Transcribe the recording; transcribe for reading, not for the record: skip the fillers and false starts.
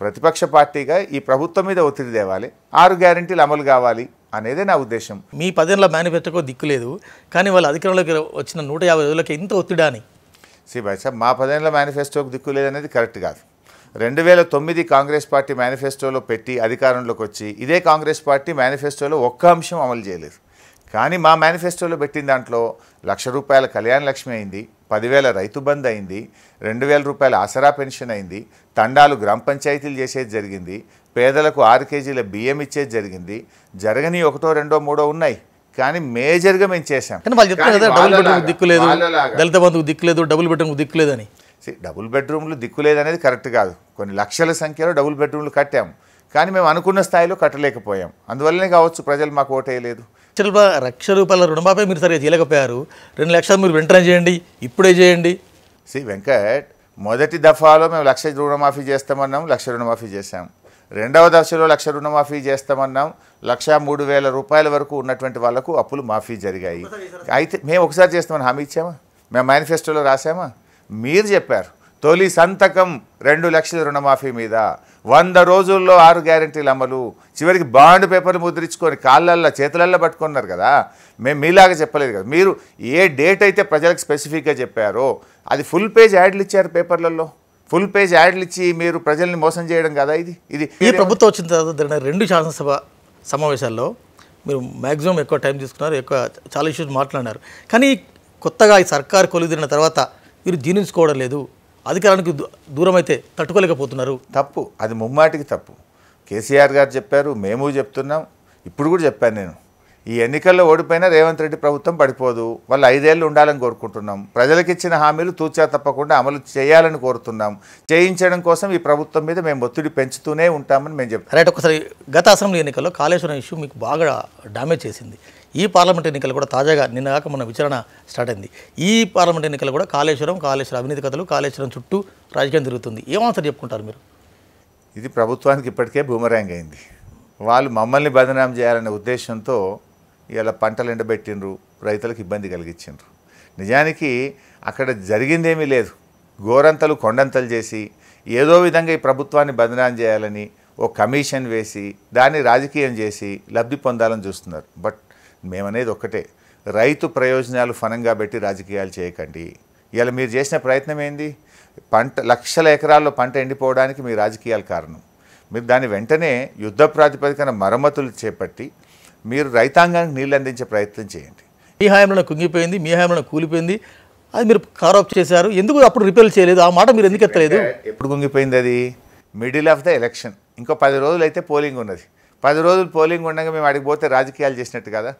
ప్రతిపక్ష పార్టీగా ఈ ప్రభుత్వం మీద ఒత్తిడి తేవాలి, 6 గ్యారెంటీలు అమలు కావాలి అనేదే నా ఉద్దేశం. మీ 10 ఏళ్ల మేనిఫెస్టోకో దిక్కు లేదు, కానీ వాళ్ళు అధికారంలోకి వచ్చిన 150 రోజులకి ఎంత ఒత్తిడి అని. భాయ్ సాబ్, మా 10 ఏళ్ల మేనిఫెస్టోకి దిక్కు లేదనేది కరెక్ట్ కాదు. 2009 కాంగ్రెస్ పార్టీ మేనిఫెస్టోలో పెట్టి అధికారంలోకి వచ్చి ఇదే కాంగ్రెస్ పార్టీ మేనిఫెస్టోలో ఒక్క అంశం అమలు చేయలేదు. కానీ మా మేనిఫెస్టోలో పెట్టిన దాంట్లో ₹1,00,000 కళ్యాణ లక్ష్మి అయింది, 10,000 రైతు బంద్ అయింది, ₹2,000 ఆసరా పెన్షన్ అయింది, తండాలు గ్రామ పంచాయతీలు చేసేది జరిగింది, పేదలకు 6 కేజీల బియ్యం ఇచ్చేది జరిగింది. జరగని 1, 2, 3 ఉన్నాయి, కానీ మేజర్గా మేము చేశాం. కానీ వాళ్ళు చెప్తారు కదా డబుల్ బెడ్రూమ్ దిక్కు లేదు, దళిత బంధుకు దిక్కు లేదు, డబుల్ బెడ్రూమ్ దిక్కు లేదని. డబుల్ బెడ్రూమ్లు దిక్కు లేదనేది కరెక్ట్ కాదు. కొన్ని లక్షల సంఖ్యలో డబుల్ బెడ్రూమ్లు కట్టాము, కానీ మేము అనుకున్న స్థాయిలో కట్టలేకపోయాం. అందువల్లనే కావచ్చు ప్రజలు మాకు ఓటేయలేదు. ₹1,00,000 రుణమాఫీ మీరు సరిగా చేయలేకపోయారు. 2 లక్షలు మీరు వెంటనే చేయండి, ఇప్పుడే చేయండి. వెంకట్, మొదటి దఫాలో మేము 1,00,000 రుణమాఫీ చేస్తామన్నాం, 1,00,000 రుణమాఫీ చేశాం. రెండవ దశలో 1,00,000 రుణమాఫీ చేస్తామన్నాం, ₹1,03,000 వరకు ఉన్నటువంటి వాళ్లకు అప్పులు మాఫీ జరిగాయి. అయితే మేము ఒకసారి చేస్తామని హామీ ఇచ్చామా? మేము మేనిఫెస్టోలో రాసామా? మీరు చెప్పారు తొలి సంతకం 2 లక్షల రుణమాఫీ మీద, 100 రోజుల్లో 6 గ్యారెంటీలు అమలు. చివరికి బాండ్ పేపర్లు ముద్రించుకొని కాళ్ళల్లో చేతులల్లో పట్టుకున్నారు కదా. మేము మీలాగా చెప్పలేదు కదా. మీరు ఏ డేట్ అయితే ప్రజలకు స్పెసిఫిక్గా చెప్పారో అది ఫుల్ పేజ్ యాడ్లు ఇచ్చారు పేపర్లలో. ఫుల్ పేజ్ యాడ్లు ఇచ్చి మీరు ప్రజల్ని మోసం చేయడం కదా ఇది. ఈ ప్రభుత్వం వచ్చిన తర్వాత జరిగిన 2 శాసనసభ సమావేశాల్లో మీరు మ్యాక్సిమం ఎక్కువ టైం తీసుకున్నారు, చాలా ఇష్యూస్ మాట్లాడినారు. కానీ కొత్తగా ఈ సర్కారు కొలుదిరిన తర్వాత మీరు జీర్ణించుకోవడం లేదు, అధికారానికి దూరం అయితే తట్టుకోలేకపోతున్నారు. తప్పు, అది ముమ్మాటికి తప్పు. కేసీఆర్ గారు చెప్పారు, మేము చెప్తున్నాం, ఇప్పుడు కూడా చెప్పాను నేను. ఈ ఎన్నికల్లో ఓడిపోయినా రేవంత్ రెడ్డి ప్రభుత్వం పడిపోదు, వాళ్ళు 5 ఏళ్ళు ఉండాలని కోరుకుంటున్నాం. ప్రజలకు ఇచ్చిన హామీలు తూచా తప్పకుండా అమలు చేయాలని కోరుతున్నాం. చేయించడం కోసం ఈ ప్రభుత్వం మీద మేము ఒత్తిడి పెంచుతూనే ఉంటామని మేము చెప్తాం. రైట్. ఒకసారి గత అసెంబ్లీ ఎన్నికల్లో కాళేశ్వరం ఇష్యూ మీకు బాగా డ్యామేజ్ చేసింది. ఈ పార్లమెంట్ ఎన్నికలు కూడా తాజాగా నిన్నగాక మన విచారణ స్టార్ట్ అయింది. ఈ పార్లమెంట్ ఎన్నికలు కూడా కాళేశ్వరం అవినీతి కథలు, కాళేశ్వరం చుట్టూ రాజకీయం తిరుగుతుంది. ఏమాన్సర్ చెప్పుకుంటారు మీరు? ఇది ప్రభుత్వానికి ఇప్పటికే బూమరాంగ్ అయింది. వాళ్ళు మమ్మల్ని బదనాం చేయాలనే ఉద్దేశంతో ఇలా పంటలు ఎండబెట్టిండ్రు, రైతులకు ఇబ్బంది కలిగించిండ్రు. నిజానికి అక్కడ జరిగిందేమీ లేదు. గోరంతలు కొండంతలు చేసి ఏదో విధంగా ఈ ప్రభుత్వాన్ని బదనాం చేయాలని ఓ కమిషన్ వేసి దాన్ని రాజకీయం చేసి లబ్ధి పొందాలని చూస్తున్నారు. బట్ మేమనేది ఒక్కటే, రైతు ప్రయోజనాలు ఫనంగా పెట్టి రాజకీయాలు చేయకండి. ఇలా మీరు చేసిన ప్రయత్నం ఏంది? లక్షల ఎకరాల్లో పంట ఎండిపోవడానికి మీ రాజకీయాలు కారణం. మీరు దాన్ని వెంటనే యుద్ధ ప్రాతిపదికన మరమ్మతులు చేపట్టి మీరు రైతాంగానికి నీళ్ళు అందించే ప్రయత్నం చేయండి. మీ హయాంలో కుంగిపోయింది, మీ హయాంలో కూలిపోయింది, అది మీరు కవరప్ చేశారు. ఎందుకు అప్పుడు రిపేర్ చేయలేదు? ఆ మాట మీరు ఎందుకు ఎత్తలేదు? ఎప్పుడు కుంగిపోయింది? అది మిడిల్ ఆఫ్ ద ఎలక్షన్. ఇంకో 10 రోజులు అయితే పోలింగ్ ఉన్నది. 10 రోజులు పోలింగ్ ఉండగా మేము అడిగిపోతే రాజకీయాలు చేసినట్టు కదా.